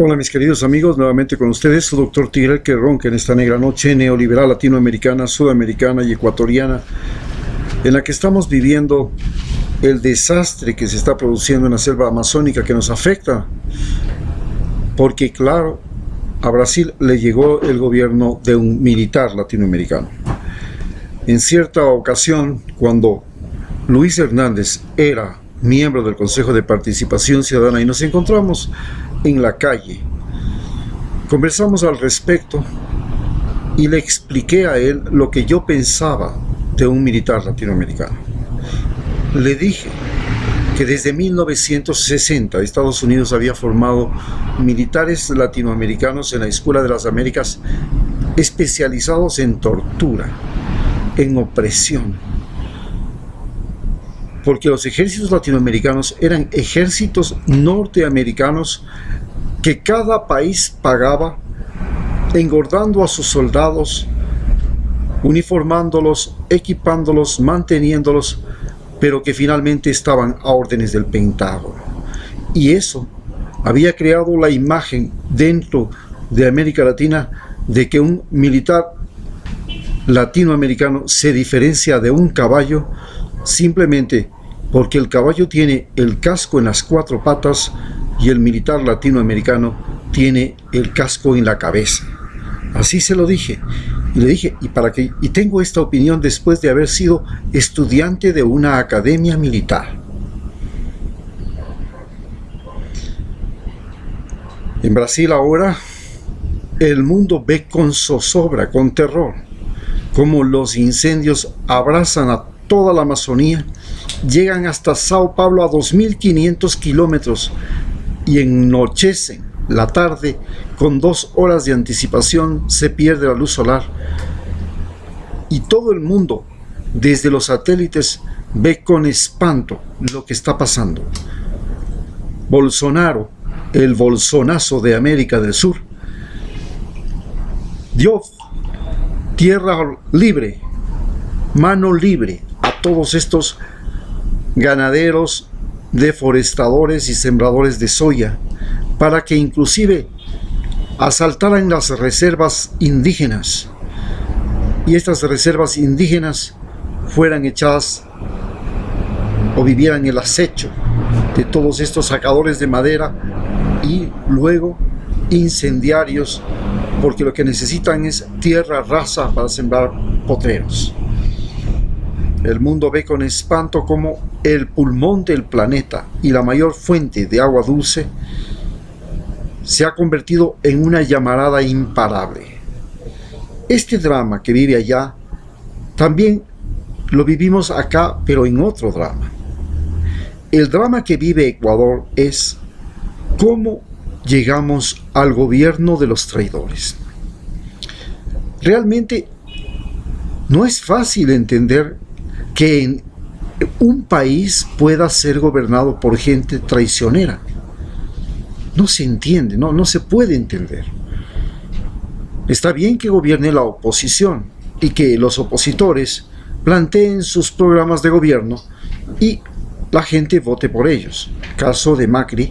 Hola mis queridos amigos, nuevamente con ustedes su doctor Tigre que ronca en esta negra noche neoliberal latinoamericana, sudamericana y ecuatoriana, en la que estamos viviendo el desastre que se está produciendo en la selva amazónica, que nos afecta, porque claro, a Brasil le llegó el gobierno de un militar latinoamericano. En cierta ocasión, cuando Luis Hernández era miembro del Consejo de Participación Ciudadana y nos encontramos en la calle, conversamos al respecto y le expliqué a él lo que yo pensaba de un militar latinoamericano. Le dije que desde 1960 Estados Unidos había formado militares latinoamericanos en la Escuela de las Américas especializados en tortura, en opresión, porque los ejércitos latinoamericanos eran ejércitos norteamericanos que cada país pagaba, engordando a sus soldados, uniformándolos, equipándolos, manteniéndolos, pero que finalmente estaban a órdenes del Pentágono. Y eso había creado la imagen dentro de América Latina de que un militar latinoamericano se diferencia de un caballo simplemente porque el caballo tiene el casco en las cuatro patas y el militar latinoamericano tiene el casco en la cabeza. Así se lo dije. Y le dije, y tengo esta opinión después de haber sido estudiante de una academia militar. En Brasil ahora, el mundo ve con zozobra, con terror, cómo los incendios abrazan a toda la Amazonía, llegan hasta Sao Paulo a 2.500 kilómetros y ennochecen la tarde. Con 2 horas de anticipación se pierde la luz solar y todo el mundo desde los satélites ve con espanto lo que está pasando. Bolsonaro, el bolsonazo de América del Sur, dio tierra libre, mano libre a todos estos ganaderos, deforestadores y sembradores de soya, para que inclusive asaltaran las reservas indígenas y estas reservas indígenas fueran echadas o vivieran el acecho de todos estos sacadores de madera y luego incendiarios, porque lo que necesitan es tierra rasa para sembrar potreros. El mundo ve con espanto como el pulmón del planeta y la mayor fuente de agua dulce se ha convertido en una llamarada imparable. Este drama que vive allá, también lo vivimos acá, pero en otro drama. El drama que vive Ecuador es cómo llegamos al gobierno de los traidores. Realmente no es fácil entender que en un país pueda ser gobernado por gente traicionera. No se entiende, no se puede entender. Está bien que gobierne la oposición y que los opositores planteen sus programas de gobierno y la gente vote por ellos. Caso de Macri,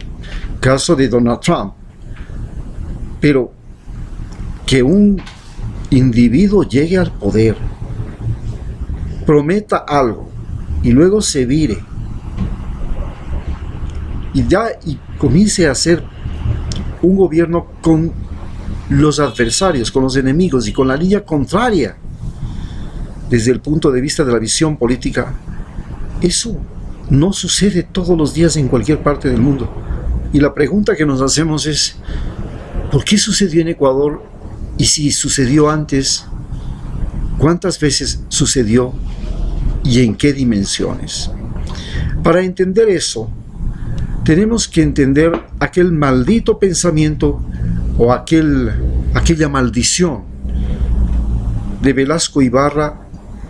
caso de Donald Trump. Pero que un individuo llegue al poder, prometa algo y luego se vire y comience a hacer un gobierno con los adversarios, con los enemigos y con la línea contraria desde el punto de vista de la visión política, eso no sucede todos los días en cualquier parte del mundo. Y la pregunta que nos hacemos es, ¿por qué sucedió en Ecuador? Y si sucedió antes, ¿cuántas veces sucedió y en qué dimensiones? Para entender eso, tenemos que entender aquel maldito pensamiento o aquella maldición de Velasco Ibarra,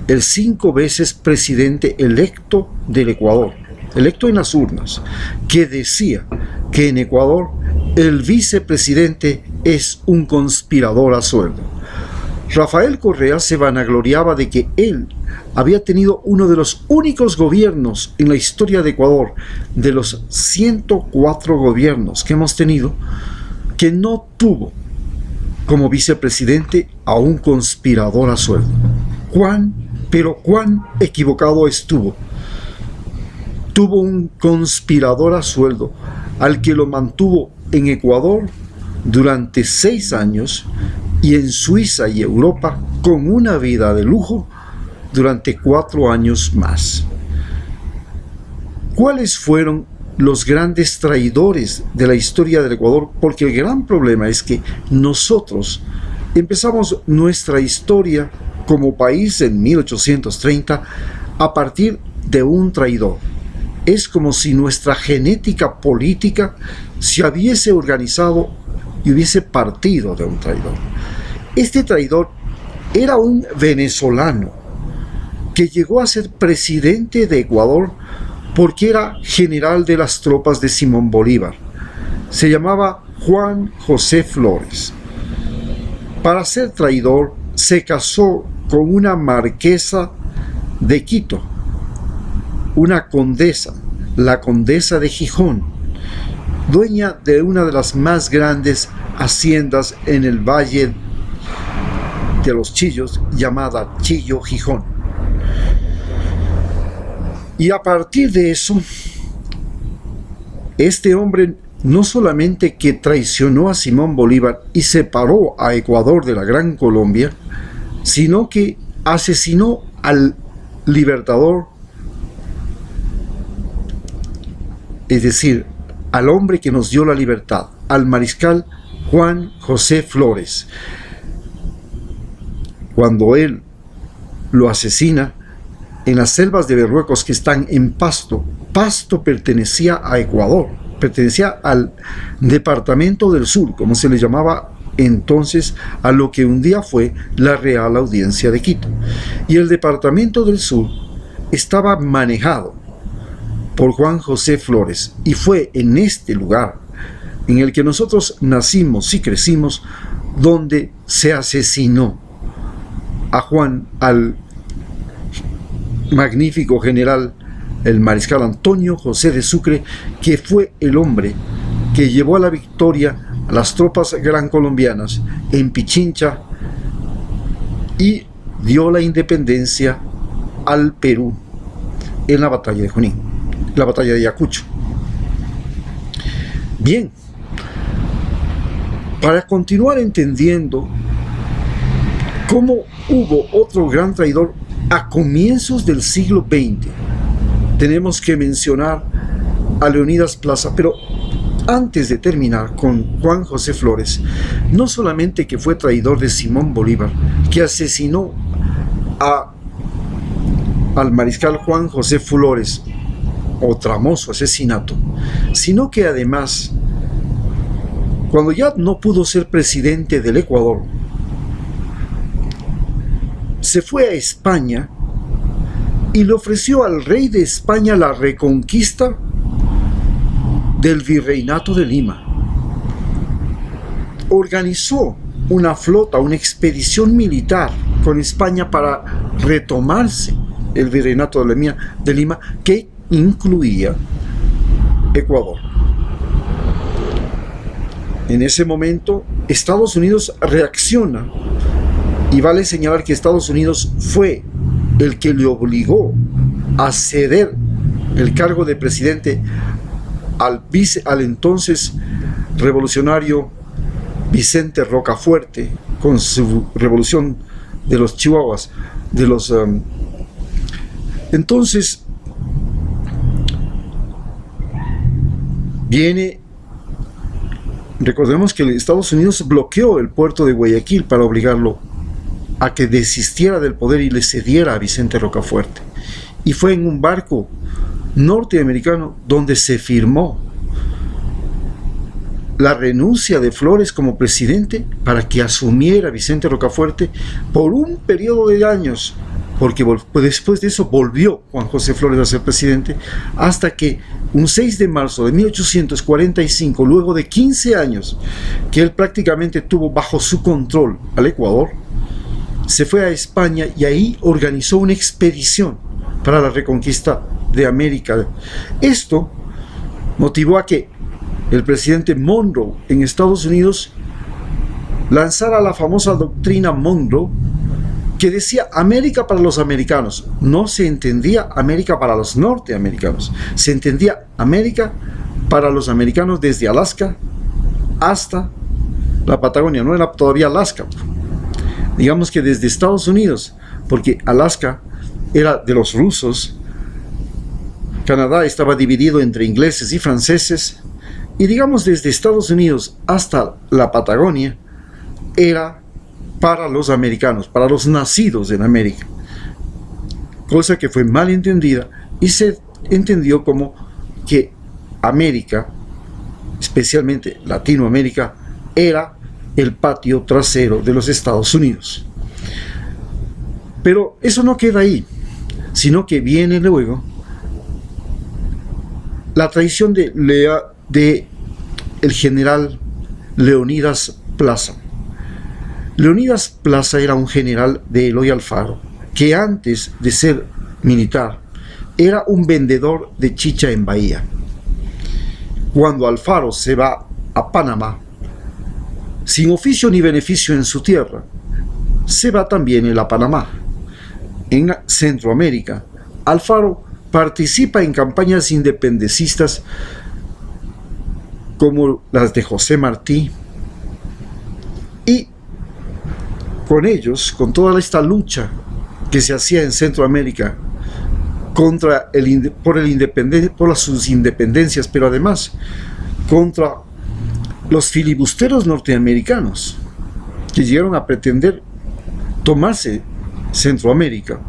el 5 veces presidente electo del Ecuador, electo en las urnas, que decía que en Ecuador el vicepresidente es un conspirador a sueldo. Rafael Correa se vanagloriaba de que él había tenido uno de los únicos gobiernos en la historia de Ecuador, de los 104 gobiernos que hemos tenido, que no tuvo como vicepresidente a un conspirador a sueldo. Cuán equivocado estuvo. Tuvo un conspirador a sueldo al que lo mantuvo en Ecuador durante 6 años y en Suiza y Europa con una vida de lujo durante 4 años más. ¿Cuáles fueron los grandes traidores de la historia del Ecuador? Porque el gran problema es que nosotros empezamos nuestra historia como país en 1830 a partir de un traidor. Es como si nuestra genética política se hubiese organizado y hubiese partido de un traidor. Este traidor era un venezolano que llegó a ser presidente de Ecuador porque era general de las tropas de Simón Bolívar. Se llamaba Juan José Flores. Para ser traidor, se casó con una marquesa de Quito, una condesa, la condesa de Gijón, dueña de una de las más grandes haciendas en el Valle de los Chillos, llamada Chillo Gijón. Y a partir de eso, este hombre no solamente que traicionó a Simón Bolívar y separó a Ecuador de la Gran Colombia, sino que asesinó al libertador, es decir, al hombre que nos dio la libertad, al mariscal Juan José Flores. Cuando él lo asesina, en las selvas de Berruecos que están en Pasto, Pasto pertenecía a Ecuador, pertenecía al Departamento del Sur, como se le llamaba entonces a lo que un día fue la Real Audiencia de Quito. Y el Departamento del Sur estaba manejado por Juan José Flores, y fue en este lugar en el que nosotros nacimos y crecimos, donde se asesinó al magnífico general, el mariscal Antonio José de Sucre, que fue el hombre que llevó a la victoria a las tropas gran colombianas en Pichincha y dio la independencia al Perú en la batalla de Junín, la batalla de Ayacucho. Bien, para continuar entendiendo cómo hubo otro gran traidor a comienzos del siglo XX, tenemos que mencionar a Leonidas Plaza. Pero antes de terminar con Juan José Flores, no solamente que fue traidor de Simón Bolívar, que asesinó al mariscal Juan José Flores, o tramó su asesinato, sino que además, cuando ya no pudo ser presidente del Ecuador, se fue a España y le ofreció al rey de España la reconquista del virreinato de Lima. Organizó una flota, una expedición militar con España para retomarse el virreinato de Lima, que incluía Ecuador. En ese momento, Estados Unidos reacciona, y vale señalar que Estados Unidos fue el que le obligó a ceder el cargo de presidente al entonces revolucionario Vicente Rocafuerte, con su revolución de los Chihuahuas, entonces recordemos que Estados Unidos bloqueó el puerto de Guayaquil para obligarlo a que desistiera del poder y le cediera a Vicente Rocafuerte. Y fue en un barco norteamericano donde se firmó la renuncia de Flores como presidente para que asumiera Vicente Rocafuerte por un periodo de años, porque después de eso volvió Juan José Flores a ser presidente, hasta que un 6 de marzo de 1845, luego de 15 años que él prácticamente tuvo bajo su control al Ecuador, se fue a España y ahí organizó una expedición para la reconquista de América. Esto motivó a que el presidente Monroe en Estados Unidos lanzara la famosa doctrina Monroe, que decía América para los americanos. No se entendía América para los norteamericanos, se entendía América para los americanos desde Alaska hasta la Patagonia. No era todavía Alaska, digamos que desde Estados Unidos, porque Alaska era de los rusos, Canadá estaba dividido entre ingleses y franceses, y digamos desde Estados Unidos hasta la Patagonia era para los americanos, para los nacidos en América, cosa que fue mal entendida y se entendió como que América, especialmente Latinoamérica, era el patio trasero de los Estados Unidos. Pero eso no queda ahí, sino que viene luego la traición de el general Leonidas Plaza. Leonidas Plaza era un general de Eloy Alfaro, que antes de ser militar era un vendedor de chicha en Bahía. Cuando Alfaro se va a Panamá, sin oficio ni beneficio en su tierra, se va también él a Panamá. En Centroamérica, Alfaro participa en campañas independencistas como las de José Martí, y con ellos, con toda esta lucha que se hacía en Centroamérica contra por sus independencias, pero además contra los filibusteros norteamericanos que llegaron a pretender tomarse Centroamérica.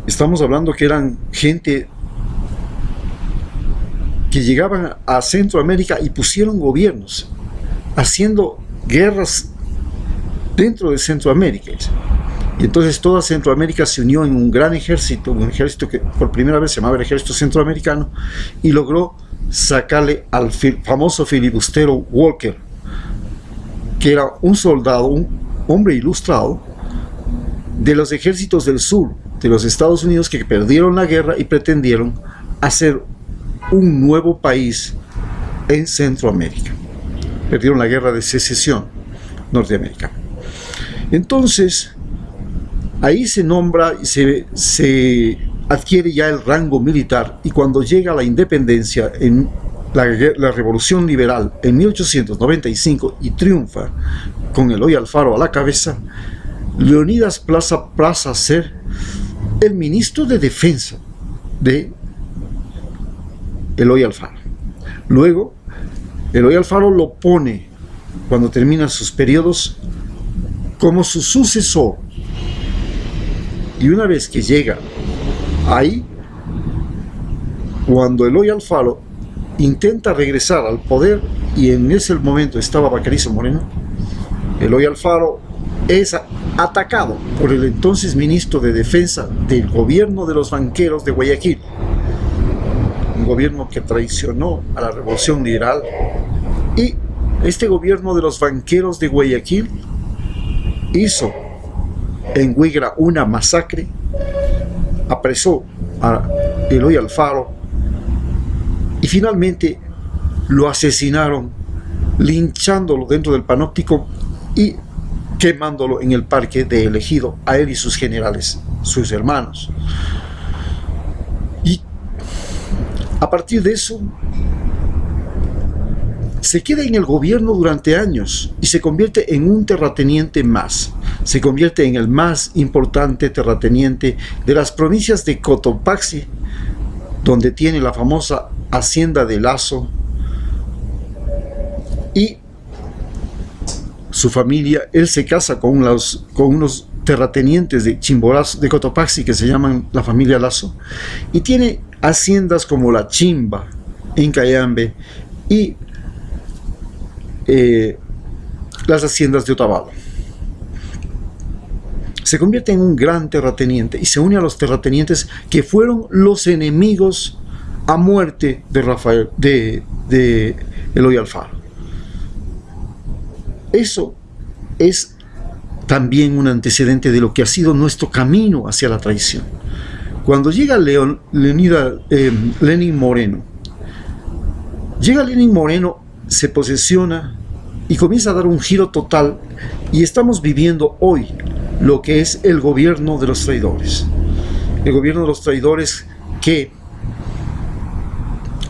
Estamos hablando que eran gente que llegaban a Centroamérica y pusieron gobiernos, haciendo guerras dentro de Centroamérica. Y entonces toda Centroamérica se unió en un gran ejército, un ejército que por primera vez se llamaba el Ejército Centroamericano, y logró sacarle al famoso filibustero Walker, que era un soldado, un hombre ilustrado de los ejércitos del sur de los Estados Unidos, que perdieron la guerra y pretendieron hacer un nuevo país en Centroamérica. Perdieron la guerra de secesión norteamericana. Entonces, ahí se nombra y se adquiere ya el rango militar, y cuando llega la independencia en la Revolución Liberal en 1895 y triunfa con Eloy Alfaro a la cabeza, Leonidas Plaza pasa a ser el ministro de Defensa de Eloy Alfaro. Luego, Eloy Alfaro lo pone, cuando termina sus periodos, como su sucesor. Y una vez que llega ahí, cuando Eloy Alfaro intenta regresar al poder, y en ese momento estaba Bacarizo Moreno, Eloy Alfaro es atacado por el entonces ministro de Defensa del gobierno de los banqueros de Guayaquil, un gobierno que traicionó a la Revolución Liberal. Y este gobierno de los banqueros de Guayaquil hizo en Huigra una masacre, apresó a Eloy Alfaro y finalmente lo asesinaron, linchándolo dentro del panóptico y quemándolo en el parque de El Ejido, a él y sus generales, sus hermanos. Y a partir de eso se queda en el gobierno durante años y se convierte en un terrateniente más. Se convierte en el más importante terrateniente de las provincias de Cotopaxi, donde tiene la famosa hacienda de Lazo, y su familia. Él se casa con unos terratenientes de Chimborazo, de Cotopaxi, que se llaman la familia Lazo, y tiene haciendas como La Chimba en Cayambe y las haciendas de Otavalo. Se convierte en un gran terrateniente y se une a los terratenientes que fueron los enemigos a muerte de Eloy Alfaro. Eso es también un antecedente de lo que ha sido nuestro camino hacia la traición. Cuando llega Lenín Moreno, se posesiona y comienza a dar un giro total, y estamos viviendo hoy lo que es el gobierno de los traidores. El gobierno de los traidores que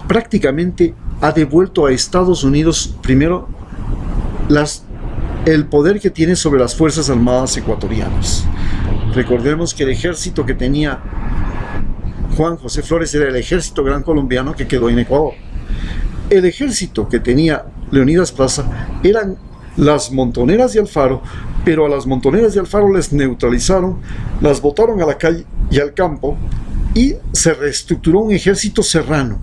prácticamente ha devuelto a Estados Unidos primero el poder que tiene sobre las Fuerzas Armadas ecuatorianas. Recordemos que el ejército que tenía Juan José Flores era el ejército gran colombiano que quedó en Ecuador. El ejército que tenía Leonidas Plaza eran las montoneras de Alfaro, pero a las montoneras de Alfaro les neutralizaron, las botaron a la calle y al campo, y se reestructuró un ejército serrano,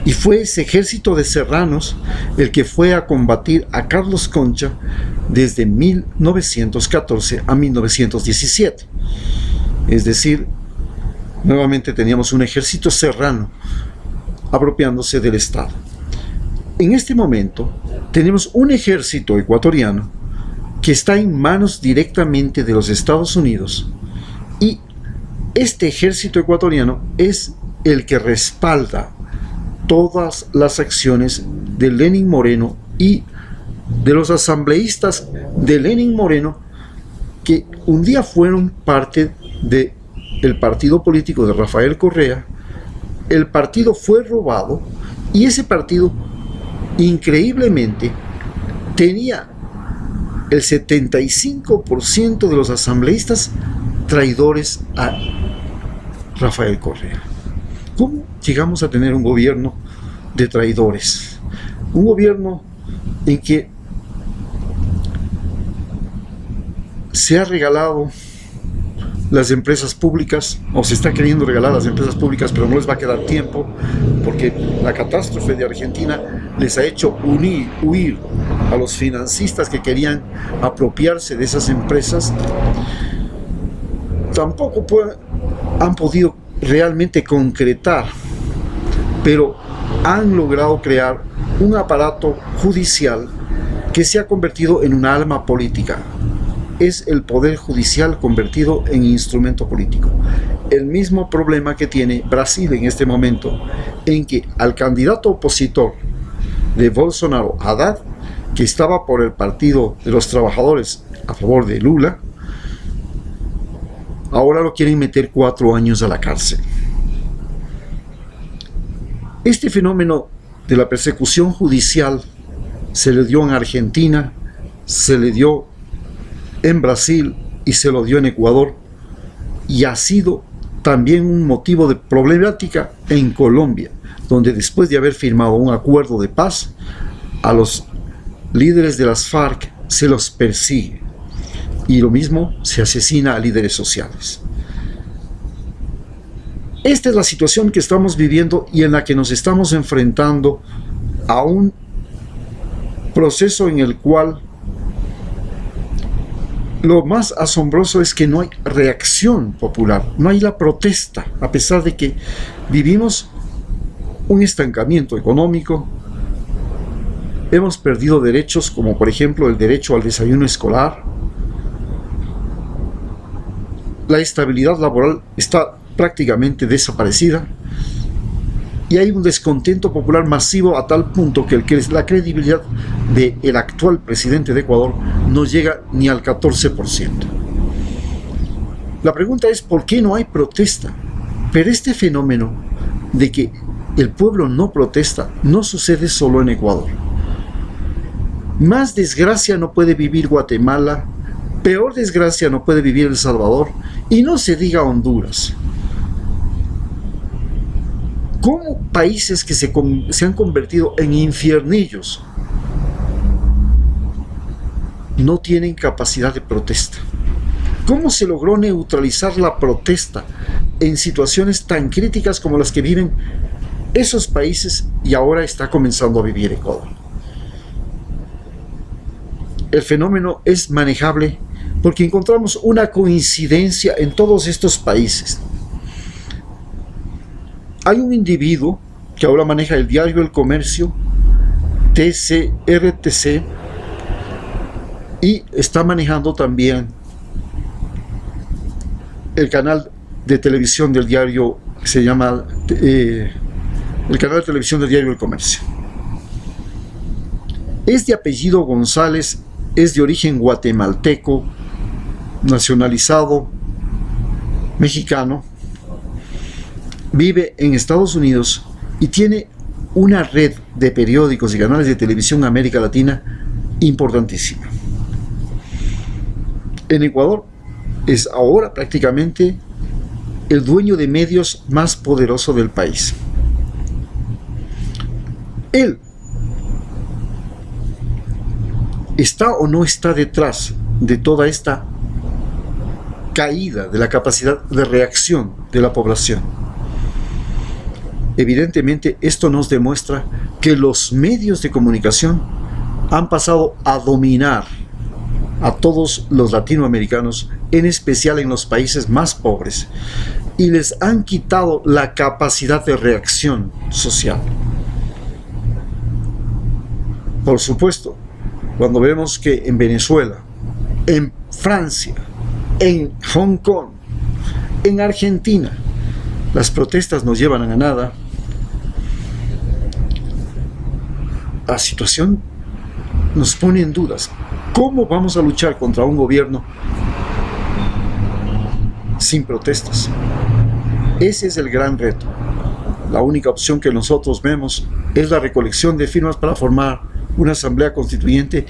y fue ese ejército de serranos el que fue a combatir a Carlos Concha desde 1914 a 1917. Es decir, nuevamente teníamos un ejército serrano apropiándose del Estado. En este momento tenemos un ejército ecuatoriano que está en manos directamente de los Estados Unidos, y este ejército ecuatoriano es el que respalda todas las acciones de Lenín Moreno y de los asambleístas de Lenín Moreno, que un día fueron parte del partido político de Rafael Correa. El partido fue robado, y ese partido increíblemente tenía el 75% de los asambleístas traidores a Rafael Correa. ¿Cómo llegamos a tener un gobierno de traidores? Un gobierno en que se ha regalado las empresas públicas, o se está queriendo regalar las empresas públicas, pero no les va a quedar tiempo, porque la catástrofe de Argentina les ha hecho huir a los financistas que querían apropiarse de esas empresas. Tampoco han podido realmente concretar, pero han logrado crear un aparato judicial que se ha convertido en una arma política. Es el poder judicial convertido en instrumento político. El mismo problema que tiene Brasil en este momento, en que al candidato opositor de Bolsonaro, Haddad, que estaba por el Partido de los Trabajadores a favor de Lula, ahora lo quieren meter 4 años a la cárcel. Este fenómeno de la persecución judicial se le dio en Argentina, se le dio en Brasil y se lo dio en Ecuador, y ha sido también un motivo de problemática en Colombia, donde después de haber firmado un acuerdo de paz, a los líderes de las FARC se los persigue, y lo mismo se asesina a líderes sociales. Esta es la situación que estamos viviendo y en la que nos estamos enfrentando a un proceso en el cual lo más asombroso es que no hay reacción popular, no hay la protesta, a pesar de que vivimos un estancamiento económico. Hemos perdido derechos como por ejemplo el derecho al desayuno escolar. La estabilidad laboral está prácticamente desaparecida, y hay un descontento popular masivo a tal punto que la credibilidad del actual presidente de Ecuador no llega ni al 14%. La pregunta es ¿por qué no hay protesta? Pero este fenómeno de que el pueblo no protesta no sucede solo en Ecuador. Más desgracia no puede vivir Guatemala, peor desgracia no puede vivir El Salvador, y no se diga Honduras. ¿Cómo países que se han convertido en infiernillos no tienen capacidad de protesta? ¿Cómo se logró neutralizar la protesta en situaciones tan críticas como las que viven esos países y ahora está comenzando a vivir Ecuador? El fenómeno es manejable porque encontramos una coincidencia en todos estos países. Hay un individuo que ahora maneja el diario El Comercio, TCRTC, y está manejando también el canal de televisión del diario, se llama el canal de televisión del diario El Comercio. Es de apellido González, es de origen guatemalteco, nacionalizado mexicano, vive en Estados Unidos y tiene una red de periódicos y canales de televisión en América Latina importantísima. En Ecuador es ahora prácticamente el dueño de medios más poderoso del país. Él está o no está detrás de toda esta caída de la capacidad de reacción de la población. Evidentemente, esto nos demuestra que los medios de comunicación han pasado a dominar a todos los latinoamericanos, en especial en los países más pobres, y les han quitado la capacidad de reacción social. Por supuesto, cuando vemos que en Venezuela, en Francia, en Hong Kong, en Argentina, las protestas no llevan a nada, la situación nos pone en dudas. ¿Cómo vamos a luchar contra un gobierno sin protestas? Ese es el gran reto. La única opción que nosotros vemos es la recolección de firmas para formar una asamblea constituyente,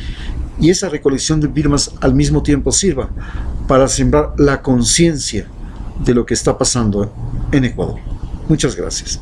y esa recolección de firmas al mismo tiempo sirva para sembrar la conciencia de lo que está pasando en Ecuador. Muchas gracias.